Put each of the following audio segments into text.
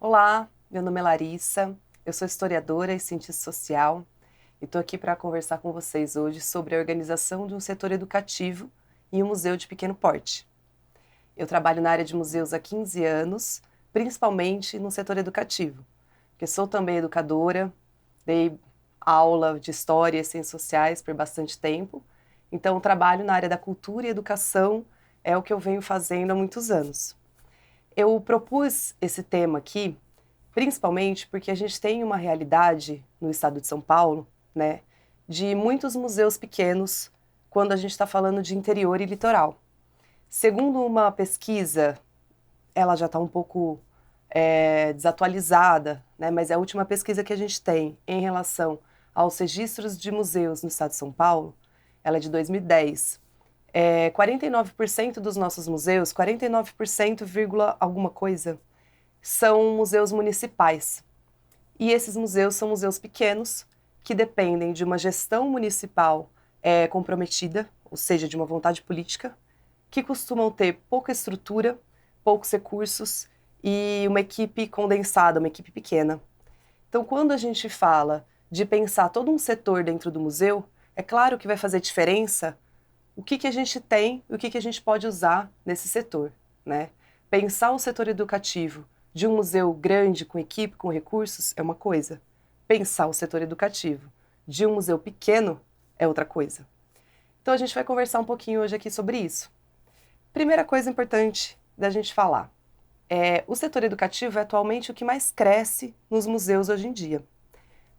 Olá, meu nome é Larissa, eu sou historiadora e cientista social e estou aqui para conversar com vocês hoje sobre a organização de um setor educativo em um museu de pequeno porte. Eu trabalho na área de museus há 15 anos, principalmente no setor educativo, porque sou também educadora, dei aula de história e ciências sociais por bastante tempo, então o trabalho na área da cultura e educação é o que eu venho fazendo há muitos anos. Eu propus esse tema aqui principalmente porque a gente tem uma realidade no estado de São Paulo, né, de muitos museus pequenos quando a gente está falando de interior e litoral. Segundo uma pesquisa, ela já está um pouco desatualizada, né, mas é a última pesquisa que a gente tem em relação aos registros de museus no estado de São Paulo, ela é de 2010. 49% dos nossos museus, 49%, alguma coisa, são museus municipais. E esses museus são museus pequenos, que dependem de uma gestão municipal comprometida, ou seja, de uma vontade política, que costumam ter pouca estrutura, poucos recursos e uma equipe condensada, uma equipe pequena. Então, quando a gente fala de pensar todo um setor dentro do museu, é claro que vai fazer diferença o que a gente tem e o que a gente pode usar nesse setor, né? Pensar o setor educativo de um museu grande, com equipe, com recursos, é uma coisa. Pensar o setor educativo de um museu pequeno é outra coisa. Então a gente vai conversar um pouquinho hoje aqui sobre isso. Primeira coisa importante da gente falar. O setor educativo é atualmente o que mais cresce nos museus hoje em dia.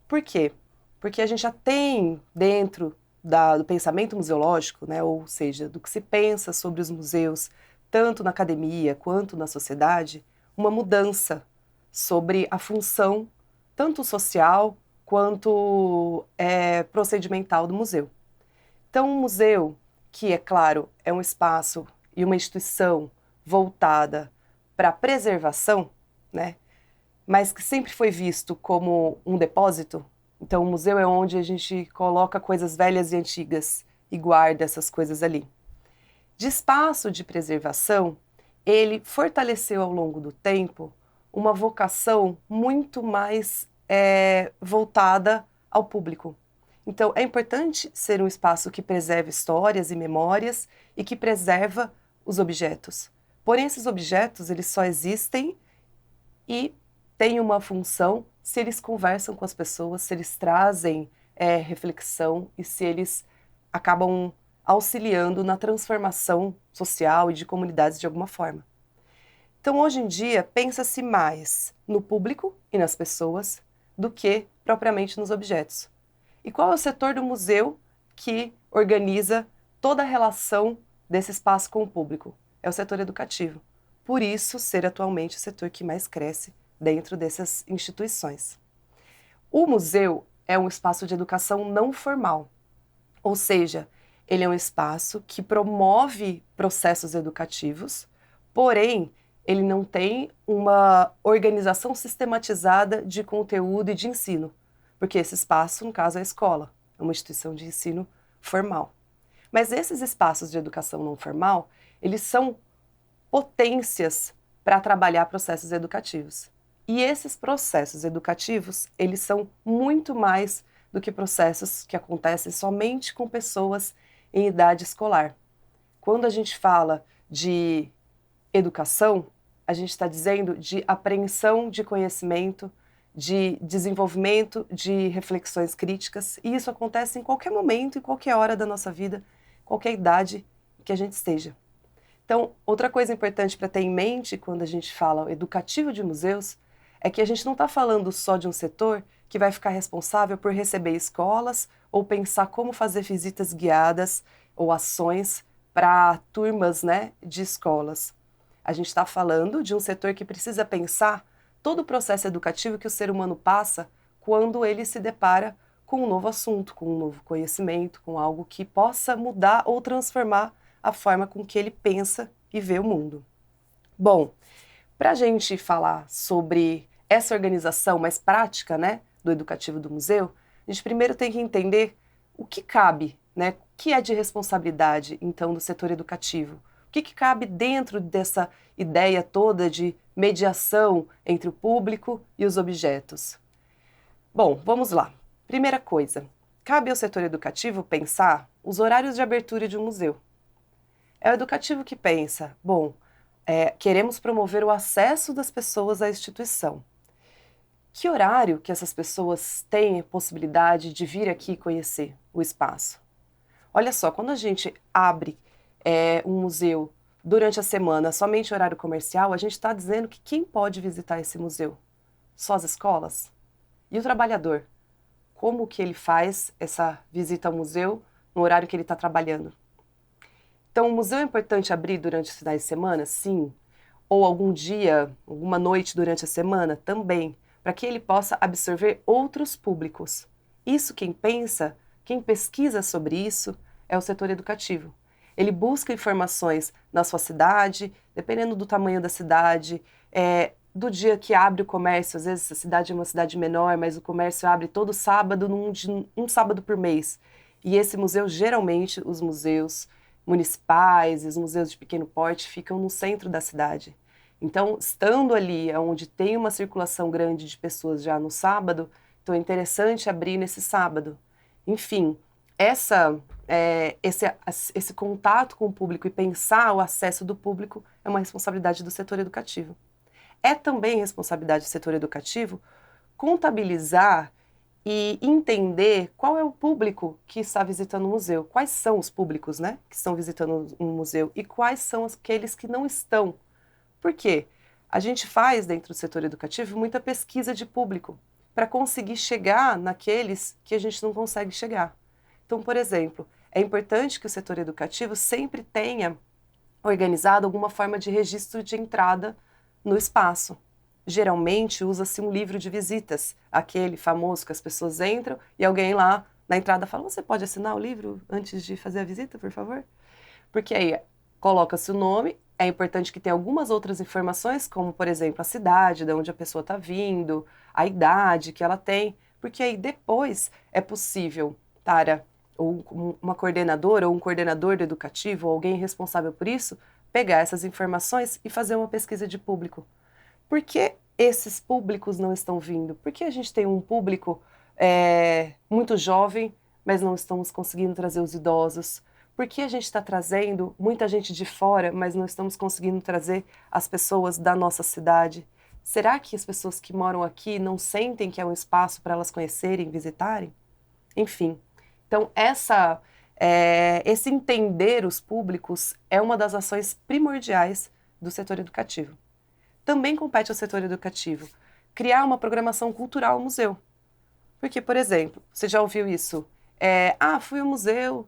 Por quê? Porque a gente já tem dentro do pensamento museológico, né, ou seja, do que se pensa sobre os museus, tanto na academia quanto na sociedade, uma mudança sobre a função, tanto social quanto procedimental do museu. Então, um museu, que é claro, é um espaço e uma instituição voltada para a preservação, né, mas que sempre foi visto como um depósito. Então, o museu é onde a gente coloca coisas velhas e antigas e guarda essas coisas ali. De espaço de preservação, ele fortaleceu ao longo do tempo uma vocação muito mais voltada ao público. Então, é importante ser um espaço que preserve histórias e memórias e que preserva os objetos. Porém, esses objetos, eles só existem e têm uma função se eles conversam com as pessoas, se eles trazem reflexão e se eles acabam auxiliando na transformação social e de comunidades de alguma forma. Então, hoje em dia, pensa-se mais no público e nas pessoas do que propriamente nos objetos. E qual é o setor do museu que organiza toda a relação desse espaço com o público? É o setor educativo. Por isso, ser atualmente o setor que mais cresce dentro dessas instituições. O museu é um espaço de educação não formal, ou seja, ele é um espaço que promove processos educativos, porém, ele não tem uma organização sistematizada de conteúdo e de ensino, porque esse espaço, no caso, é a escola, é uma instituição de ensino formal. Mas esses espaços de educação não formal, eles são potências para trabalhar processos educativos. E esses processos educativos, eles são muito mais do que processos que acontecem somente com pessoas em idade escolar. Quando a gente fala de educação, a gente está dizendo de apreensão de conhecimento, de desenvolvimento de reflexões críticas, e isso acontece em qualquer momento, em qualquer hora da nossa vida, qualquer idade que a gente esteja. Então, outra coisa importante para ter em mente quando a gente fala educativo de museus é que a gente não está falando só de um setor que vai ficar responsável por receber escolas ou pensar como fazer visitas guiadas ou ações para turmas, né, de escolas. A gente está falando de um setor que precisa pensar todo o processo educativo que o ser humano passa quando ele se depara com um novo assunto, com um novo conhecimento, com algo que possa mudar ou transformar a forma com que ele pensa e vê o mundo. Bom, para a gente falar sobre essa organização mais prática, né, do educativo do museu, a gente primeiro tem que entender o que cabe, né, o que é de responsabilidade, então, do setor educativo. O que cabe dentro dessa ideia toda de mediação entre o público e os objetos? Bom, vamos lá. Primeira coisa, cabe ao setor educativo pensar os horários de abertura de um museu. É o educativo que pensa, bom, queremos promover o acesso das pessoas à instituição. Que horário que essas pessoas têm possibilidade de vir aqui conhecer o espaço? Olha só, quando a gente abre um museu durante a semana, somente horário comercial, a gente está dizendo que quem pode visitar esse museu? Só as escolas? E o trabalhador? Como que ele faz essa visita ao museu no horário que ele está trabalhando? Então, o museu é importante abrir durante os finais de semana? Sim. Ou algum dia, alguma noite durante a semana? Também, para que ele possa absorver outros públicos. Isso quem pensa, quem pesquisa sobre isso, é o setor educativo. Ele busca informações na sua cidade, dependendo do tamanho da cidade, do dia que abre o comércio. Às vezes a cidade é uma cidade menor, mas o comércio abre todo sábado, um sábado por mês. E esse museu, geralmente, os museus municipais e os museus de pequeno porte ficam no centro da cidade. Então, estando ali, onde tem uma circulação grande de pessoas já no sábado, então é interessante abrir nesse sábado. Enfim, esse contato com o público e pensar o acesso do público é uma responsabilidade do setor educativo. É também responsabilidade do setor educativo contabilizar e entender qual é o público que está visitando o museu, quais são os públicos, né, que estão visitando um museu e quais são aqueles que não estão. Por quê? A gente faz dentro do setor educativo muita pesquisa de público para conseguir chegar naqueles que a gente não consegue chegar. Então, por exemplo, é importante que o setor educativo sempre tenha organizado alguma forma de registro de entrada no espaço. Geralmente usa-se um livro de visitas, aquele famoso que as pessoas entram e alguém lá na entrada fala: você pode assinar o livro antes de fazer a visita, por favor? Porque aí coloca-se o nome, é importante que tenha algumas outras informações, como, por exemplo, a cidade, de onde a pessoa está vindo, a idade que ela tem, porque aí depois é possível, Tara, ou uma coordenadora ou um coordenador do educativo, ou alguém responsável por isso, pegar essas informações e fazer uma pesquisa de público. Por que esses públicos não estão vindo? Por que a gente tem um público muito jovem, mas não estamos conseguindo trazer os idosos? Por que a gente está trazendo muita gente de fora, mas não estamos conseguindo trazer as pessoas da nossa cidade? Será que as pessoas que moram aqui não sentem que é um espaço para elas conhecerem, visitarem? Enfim, então esse entender os públicos é uma das ações primordiais do setor educativo. Também compete ao setor educativo criar uma programação cultural no museu. Porque, por exemplo, você já ouviu isso? Fui ao museu,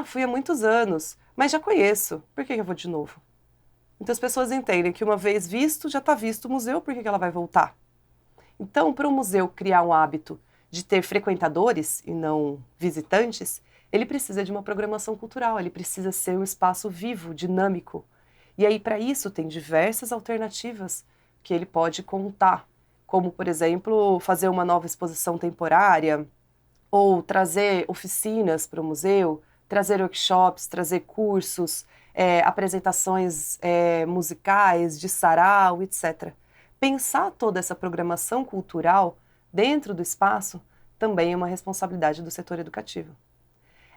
fui há muitos anos, mas já conheço, por que eu vou de novo? Então as pessoas entendem que uma vez visto, já está visto o museu, por que ela vai voltar? Então, para o museu criar um hábito de ter frequentadores e não visitantes, ele precisa de uma programação cultural, ele precisa ser um espaço vivo, dinâmico. E aí, para isso, tem diversas alternativas que ele pode contar, como, por exemplo, fazer uma nova exposição temporária, ou trazer oficinas para o museu, trazer workshops, trazer cursos, apresentações musicais, de sarau, etc. Pensar toda essa programação cultural dentro do espaço também é uma responsabilidade do setor educativo.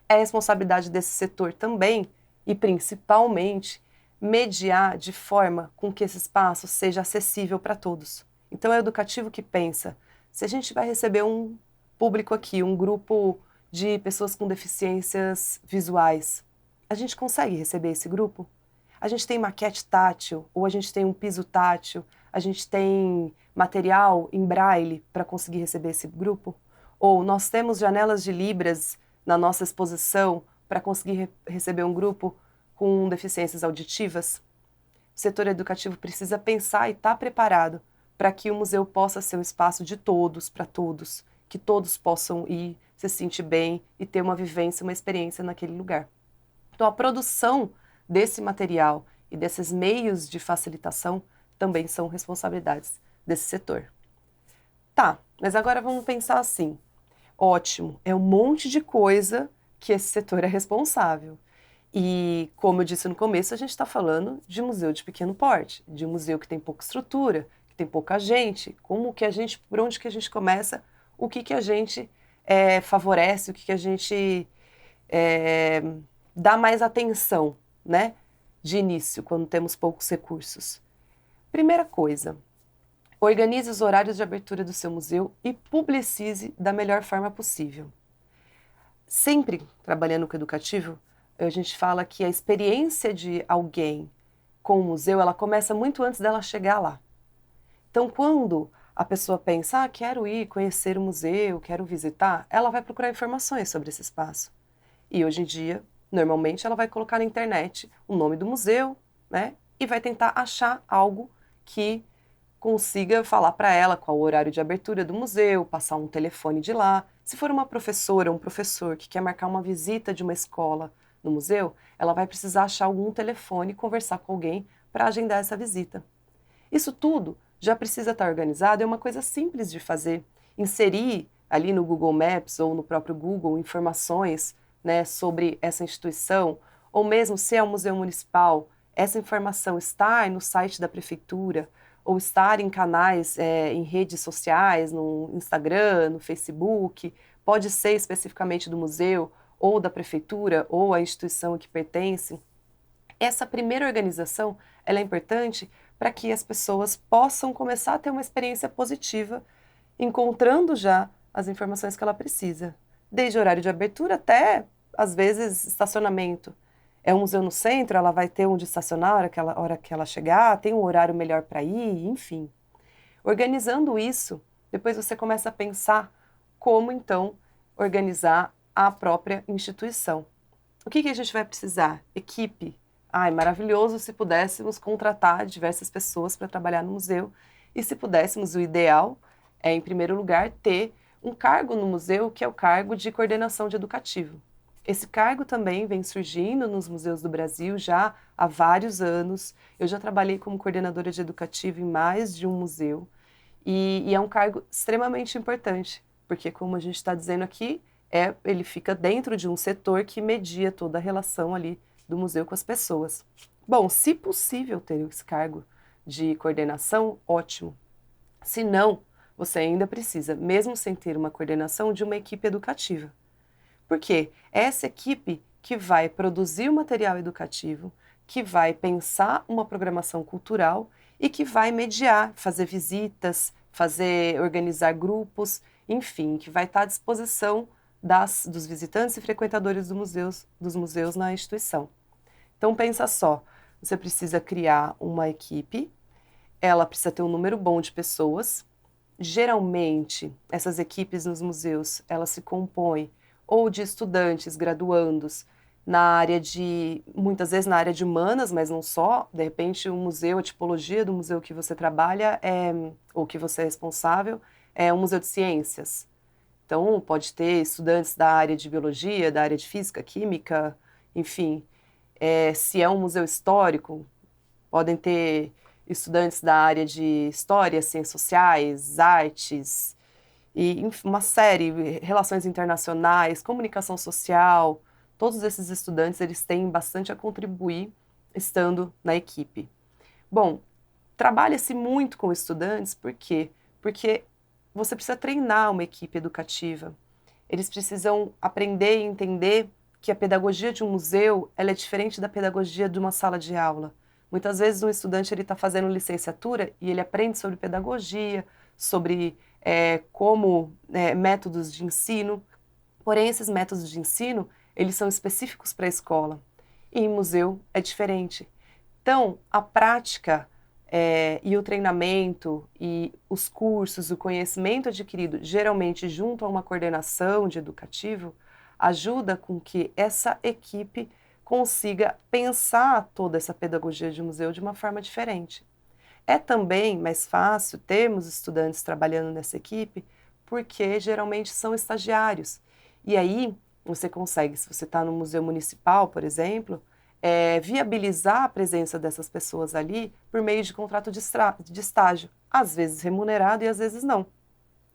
É responsabilidade desse setor também, e principalmente, mediar de forma com que esse espaço seja acessível para todos. Então é o educativo que pensa, se a gente vai receber um público aqui, um grupo de pessoas com deficiências visuais, a gente consegue receber esse grupo? A gente tem maquete tátil, ou a gente tem um piso tátil, a gente tem material em braille para conseguir receber esse grupo? Ou nós temos janelas de libras na nossa exposição para conseguir receber um grupo com deficiências auditivas? O setor educativo precisa pensar e estar preparado para que o museu possa ser um espaço de todos, para todos, que todos possam ir, se sentir bem e ter uma vivência, uma experiência naquele lugar. Então, a produção desse material e desses meios de facilitação também são responsabilidades desse setor. Tá, mas agora vamos pensar assim. Ótimo, é um monte de coisa que esse setor é responsável. E, como eu disse no começo, a gente está falando de museu de pequeno porte, de um museu que tem pouca estrutura, que tem pouca gente. Por onde que a gente começa? O que que a gente favorece? O que que a gente é, dá mais atenção, né? De início, quando temos poucos recursos. Primeira coisa, organize os horários de abertura do seu museu e publicize da melhor forma possível. Sempre trabalhando com educativo, a gente fala que a experiência de alguém com o museu, ela começa muito antes dela chegar lá. Então, quando a pessoa pensa, quero ir conhecer o museu, quero visitar, ela vai procurar informações sobre esse espaço. E hoje em dia, normalmente, ela vai colocar na internet o nome do museu, né? E vai tentar achar algo que consiga falar para ela qual o horário de abertura do museu, passar um telefone de lá. Se for uma professora ou um professor que quer marcar uma visita de uma escola no museu, ela vai precisar achar algum telefone e conversar com alguém para agendar essa visita. Isso tudo já precisa estar organizado, é uma coisa simples de fazer. Inserir ali no Google Maps ou no próprio Google informações, né, sobre essa instituição, ou mesmo se é um museu municipal, essa informação estar no site da prefeitura, ou estar em canais, em redes sociais, no Instagram, no Facebook, pode ser especificamente do museu, ou da prefeitura, ou a instituição a que pertence. Essa primeira organização, ela é importante para que as pessoas possam começar a ter uma experiência positiva, encontrando já as informações que ela precisa, desde horário de abertura até, às vezes, estacionamento. É um museu no centro, ela vai ter onde estacionar a hora que ela chegar, tem um horário melhor para ir, enfim. Organizando isso, depois você começa a pensar como, então, organizar a própria instituição. O que que a gente vai precisar? Equipe. Ai, maravilhoso se pudéssemos contratar diversas pessoas para trabalhar no museu. E se pudéssemos, o ideal é, em primeiro lugar, ter um cargo no museu que é o cargo de coordenação de educativo. Esse cargo também vem surgindo nos museus do Brasil já há vários anos. Eu já trabalhei como coordenadora de educativo em mais de um museu. E é um cargo extremamente importante, porque, como a gente está dizendo aqui, ele fica dentro de um setor que media toda a relação ali do museu com as pessoas. Bom, se possível ter esse cargo de coordenação, ótimo. Se não, você ainda precisa, mesmo sem ter uma coordenação, de uma equipe educativa. Por quê? É essa equipe que vai produzir o material educativo, que vai pensar uma programação cultural e que vai mediar, fazer visitas, organizar grupos, enfim, que vai estar à disposição dos visitantes e frequentadores dos museus na instituição. Então pensa só, você precisa criar uma equipe, ela precisa ter um número bom de pessoas. Geralmente, essas equipes nos museus, elas se compõem ou de estudantes, graduandos, muitas vezes na área de humanas, mas não só, de repente o museu, a tipologia do museu que você trabalha, ou que você é responsável, é um museu de ciências. Então, pode ter estudantes da área de biologia, da área de física, química, enfim. Se é um museu histórico, podem ter estudantes da área de história, ciências sociais, artes, e enfim, uma série, relações internacionais, comunicação social. Todos esses estudantes, eles têm bastante a contribuir estando na equipe. Bom, trabalha-se muito com estudantes, por quê? Porque você precisa treinar uma equipe educativa. Eles precisam aprender e entender que a pedagogia de um museu, ela é diferente da pedagogia de uma sala de aula. Muitas vezes um estudante ele está fazendo licenciatura e ele aprende sobre pedagogia, sobre métodos de ensino. Porém, esses métodos de ensino, eles são específicos para a escola. E em museu é diferente. Então, a prática e o treinamento e os cursos, o conhecimento adquirido, geralmente junto a uma coordenação de educativo, ajuda com que essa equipe consiga pensar toda essa pedagogia de museu de uma forma diferente. É também mais fácil termos estudantes trabalhando nessa equipe, porque geralmente são estagiários. E aí você consegue, se você está no museu municipal, por exemplo, viabilizar a presença dessas pessoas ali por meio de contrato de estágio, às vezes remunerado e às vezes não.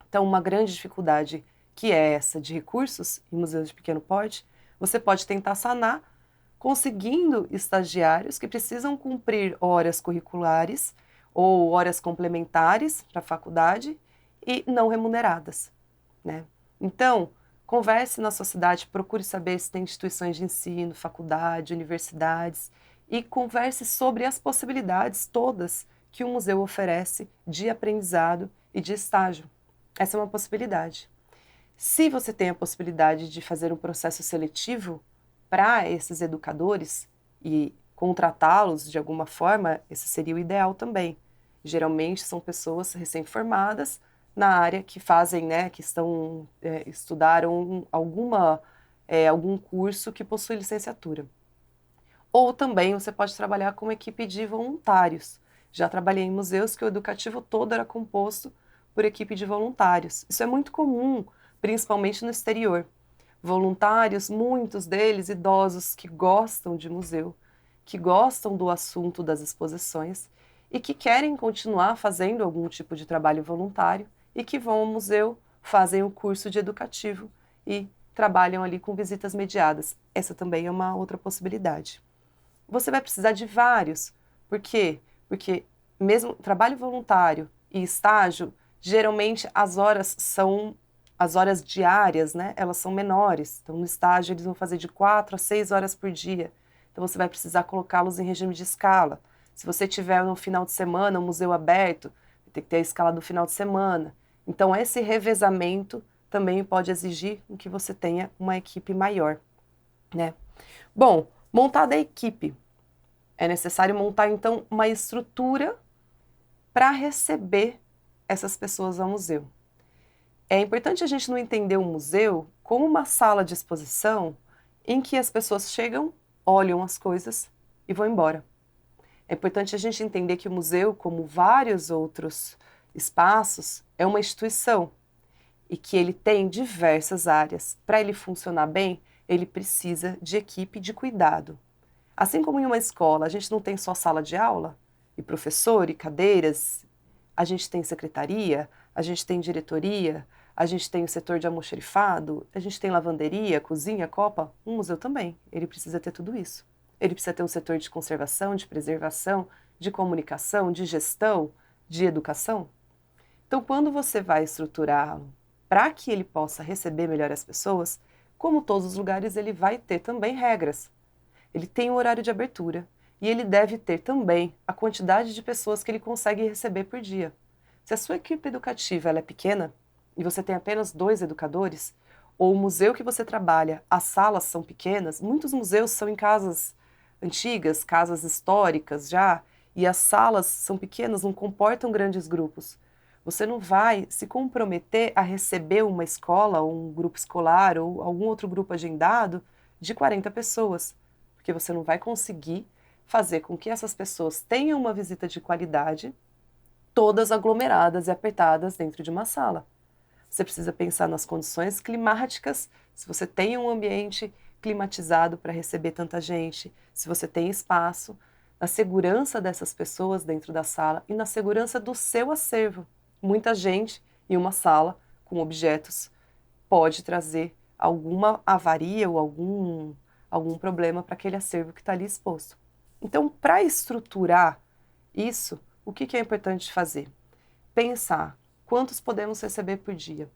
Então, uma grande dificuldade que é essa de recursos em museus de pequeno porte, você pode tentar sanar conseguindo estagiários que precisam cumprir horas curriculares ou horas complementares para a faculdade e não remuneradas, né? Então, converse na sua cidade, procure saber se tem instituições de ensino, faculdade, universidades, e converse sobre as possibilidades todas que o museu oferece de aprendizado e de estágio. Essa é uma possibilidade. Se você tem a possibilidade de fazer um processo seletivo para esses educadores e contratá-los de alguma forma, esse seria o ideal também. Geralmente são pessoas recém-formadas na área que fazem, né, que estudaram algum curso que possui licenciatura. Ou também você pode trabalhar com uma equipe de voluntários. Já trabalhei em museus que o educativo todo era composto por equipe de voluntários. Isso é muito comum, principalmente no exterior. Voluntários, muitos deles idosos que gostam de museu, que gostam do assunto das exposições e que querem continuar fazendo algum tipo de trabalho voluntário e que vão ao museu, fazem o curso de educativo e trabalham ali com visitas mediadas. Essa também é uma outra possibilidade. Você vai precisar de vários. Por quê? Porque mesmo trabalho voluntário e estágio, geralmente as horas diárias, né? Elas são menores. Então, no estágio, eles vão fazer de 4 a 6 horas por dia. Então, você vai precisar colocá-los em regime de escala. Se você tiver no final de semana um museu aberto, vai ter que ter a escala do final de semana. Então, esse revezamento também pode exigir que você tenha uma equipe maior, né? Bom, montada a equipe, é necessário montar, então, uma estrutura para receber essas pessoas ao museu. É importante a gente não entender o museu como uma sala de exposição em que as pessoas chegam, olham as coisas e vão embora. É importante a gente entender que o museu, como vários outros espaços, é uma instituição e que ele tem diversas áreas. Para ele funcionar bem, ele precisa de equipe de cuidado. Assim como em uma escola, a gente não tem só sala de aula e professor e cadeiras, a gente tem secretaria, a gente tem diretoria, a gente tem o setor de almoxarifado, a gente tem lavanderia, cozinha, copa. Um museu também, ele precisa ter tudo isso. Ele precisa ter um setor de conservação, de preservação, de comunicação, de gestão, de educação. Então, quando você vai estruturá-lo para que ele possa receber melhor as pessoas, como todos os lugares, ele vai ter também regras. Ele tem um horário de abertura e ele deve ter também a quantidade de pessoas que ele consegue receber por dia. Se a sua equipe educativa ela é pequena e você tem apenas 2 educadores, ou o museu que você trabalha, as salas são pequenas, muitos museus são em casas antigas, casas históricas já, e as salas são pequenas, não comportam grandes grupos. Você não vai se comprometer a receber uma escola, ou um grupo escolar, ou algum outro grupo agendado de 40 pessoas, porque você não vai conseguir fazer com que essas pessoas tenham uma visita de qualidade, todas aglomeradas e apertadas dentro de uma sala. Você precisa pensar nas condições climáticas, se você tem um ambiente climatizado para receber tanta gente, se você tem espaço, na segurança dessas pessoas dentro da sala e na segurança do seu acervo. Muita gente em uma sala com objetos pode trazer alguma avaria ou algum problema para aquele acervo que está ali exposto. Então, para estruturar isso, o que é importante fazer? Pensar quantos podemos receber por dia,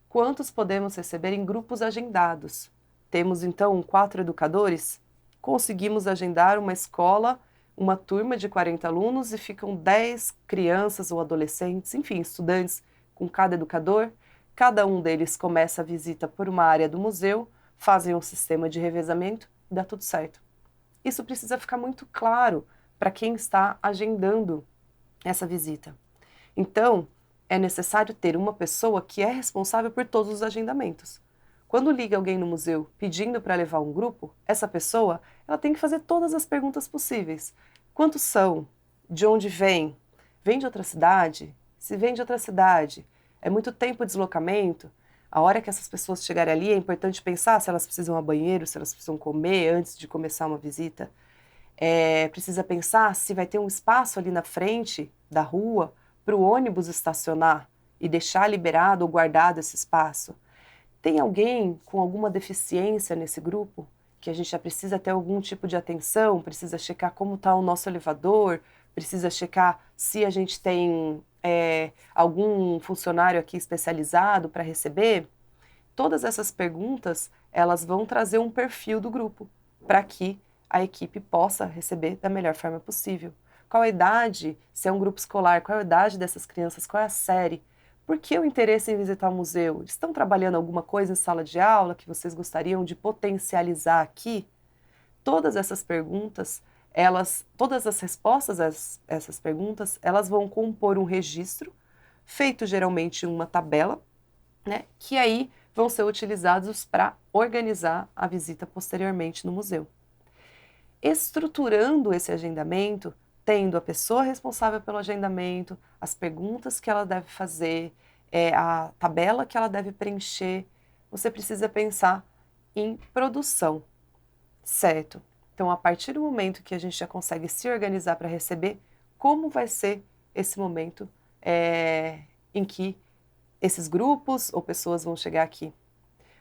quantos podemos receber em grupos agendados. Temos então 4 educadores, conseguimos agendar uma escola, uma turma de 40 alunos e ficam 10 crianças ou adolescentes, enfim, estudantes com cada educador. Cada um deles começa a visita por uma área do museu, fazem um sistema de revezamento e dá tudo certo. Isso precisa ficar muito claro para quem está agendando essa visita. Então, é necessário ter uma pessoa que é responsável por todos os agendamentos. Quando liga alguém no museu pedindo para levar um grupo, essa pessoa ela tem que fazer todas as perguntas possíveis. Quantos são? De onde vem? Vem de outra cidade? Se vem de outra cidade, é muito tempo de deslocamento? A hora que essas pessoas chegarem ali, é importante pensar se elas precisam ir ao banheiro, se elas precisam comer antes de começar uma visita. Precisa pensar se vai ter um espaço ali na frente da rua para o ônibus estacionar e deixar liberado ou guardado esse espaço. Tem alguém com alguma deficiência nesse grupo? que a gente já precisa ter algum tipo de atenção, precisa checar como está o nosso elevador, precisa checar se a gente tem algum funcionário aqui especializado para receber. Todas essas perguntas, elas vão trazer um perfil do grupo para que a equipe possa receber da melhor forma possível. Qual a idade, se é um grupo escolar, qual a idade dessas crianças, qual é a série? Por que o interesse em visitar o museu? Eles estão trabalhando alguma coisa em sala de aula que vocês gostariam de potencializar aqui? Todas essas perguntas, todas as respostas a essas perguntas, elas vão compor um registro, feito geralmente em uma tabela, né, que aí vão ser utilizados para organizar a visita posteriormente no museu. Estruturando esse agendamento, tendo a pessoa responsável pelo agendamento, as perguntas que ela deve fazer, a tabela que ela deve preencher, você precisa pensar em produção, certo? Então, a partir do momento que a gente já consegue se organizar para receber, como vai ser esse momento em que esses grupos ou pessoas vão chegar aqui?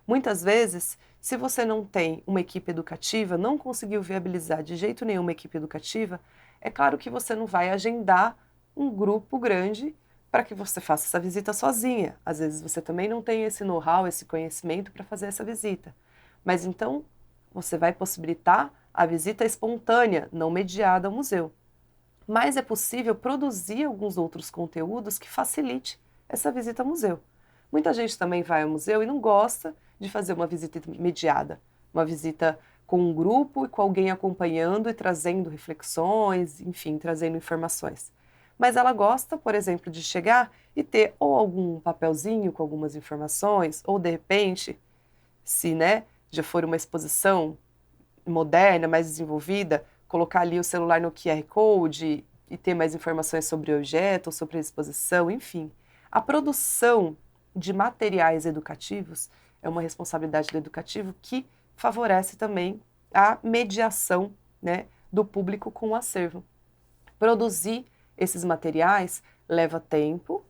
Muitas vezes, se você não tem uma equipe educativa, não conseguiu viabilizar de jeito nenhum uma equipe educativa, é claro que você não vai agendar um grupo grande para que você faça essa visita sozinha. Às vezes você também não tem esse know-how, esse conhecimento para fazer essa visita. Mas então, você vai possibilitar a visita espontânea, não mediada ao museu. Mas é possível produzir alguns outros conteúdos que facilite essa visita ao museu. Muita gente também vai ao museu e não gosta de fazer uma visita mediada, uma visita com um grupo e com alguém acompanhando e trazendo reflexões, enfim, trazendo informações. Mas ela gosta, por exemplo, de chegar e ter ou algum papelzinho com algumas informações, ou de repente, se já for uma exposição moderna, mais desenvolvida, colocar ali o celular no QR Code e ter mais informações sobre o objeto, sobre a exposição, enfim. A produção de materiais educativos é uma responsabilidade do educativo que favorece também a mediação, do público com o acervo. Produzir esses materiais leva tempo,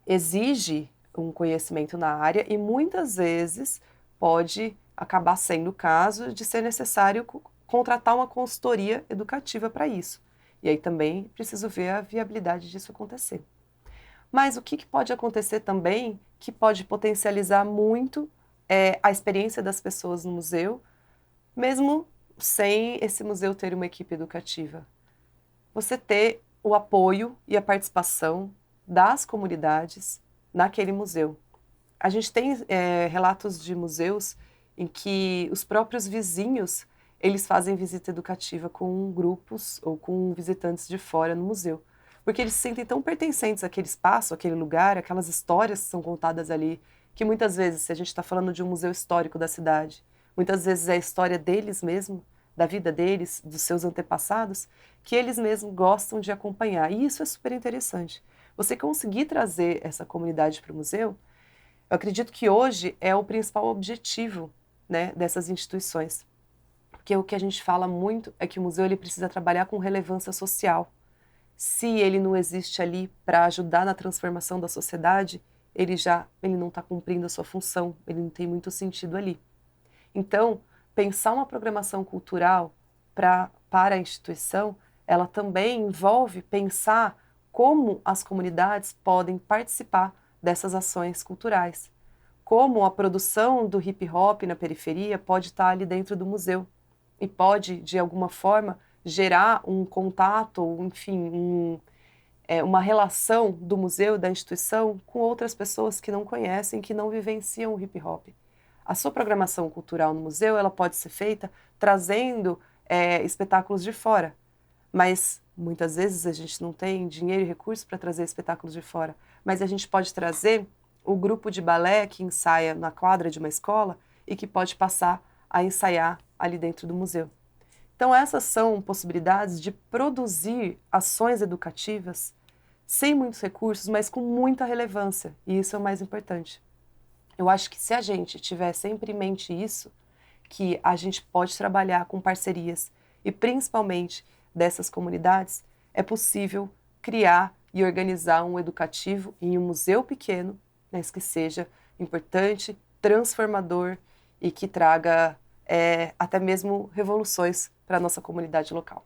exige um conhecimento na área e muitas vezes pode acabar sendo o caso de ser necessário contratar uma consultoria educativa para isso. E aí também preciso ver a viabilidade disso acontecer. Mas o que pode acontecer também, que pode potencializar muito a experiência das pessoas no museu, mesmo sem esse museu ter uma equipe educativa? Você ter o apoio e a participação das comunidades naquele museu. A gente tem relatos de museus em que os próprios vizinhos, eles fazem visita educativa com grupos ou com visitantes de fora no museu. Porque eles se sentem tão pertencentes àquele espaço, àquele lugar, aquelas histórias que são contadas ali, que muitas vezes, se a gente está falando de um museu histórico da cidade, muitas vezes é a história deles mesmo, da vida deles, dos seus antepassados, que eles mesmos gostam de acompanhar. E isso é super interessante. Você conseguir trazer essa comunidade para o museu, eu acredito que hoje é o principal objetivo, dessas instituições. Porque o que a gente fala muito é que o museu ele precisa trabalhar com relevância social. Se ele não existe ali para ajudar na transformação da sociedade, ele não está cumprindo a sua função, ele não tem muito sentido ali. Então, pensar uma programação cultural para a instituição, ela também envolve pensar como as comunidades podem participar dessas ações culturais. Como a produção do hip hop na periferia pode estar ali dentro do museu e pode, de alguma forma, gerar um contato, ou, enfim, uma relação do museu, da instituição, com outras pessoas que não conhecem, que não vivenciam o hip hop. A sua programação cultural no museu ela pode ser feita trazendo espetáculos de fora, mas muitas vezes a gente não tem dinheiro e recursos para trazer espetáculos de fora, mas a gente pode trazer o grupo de balé que ensaia na quadra de uma escola e que pode passar a ensaiar ali dentro do museu. Então essas são possibilidades de produzir ações educativas sem muitos recursos, mas com muita relevância, e isso é o mais importante. Eu acho que se a gente tiver sempre em mente isso, que a gente pode trabalhar com parcerias e principalmente dessas comunidades, é possível criar e organizar um educativo em um museu pequeno, que seja importante, transformador e que traga até mesmo revoluções para a nossa comunidade local.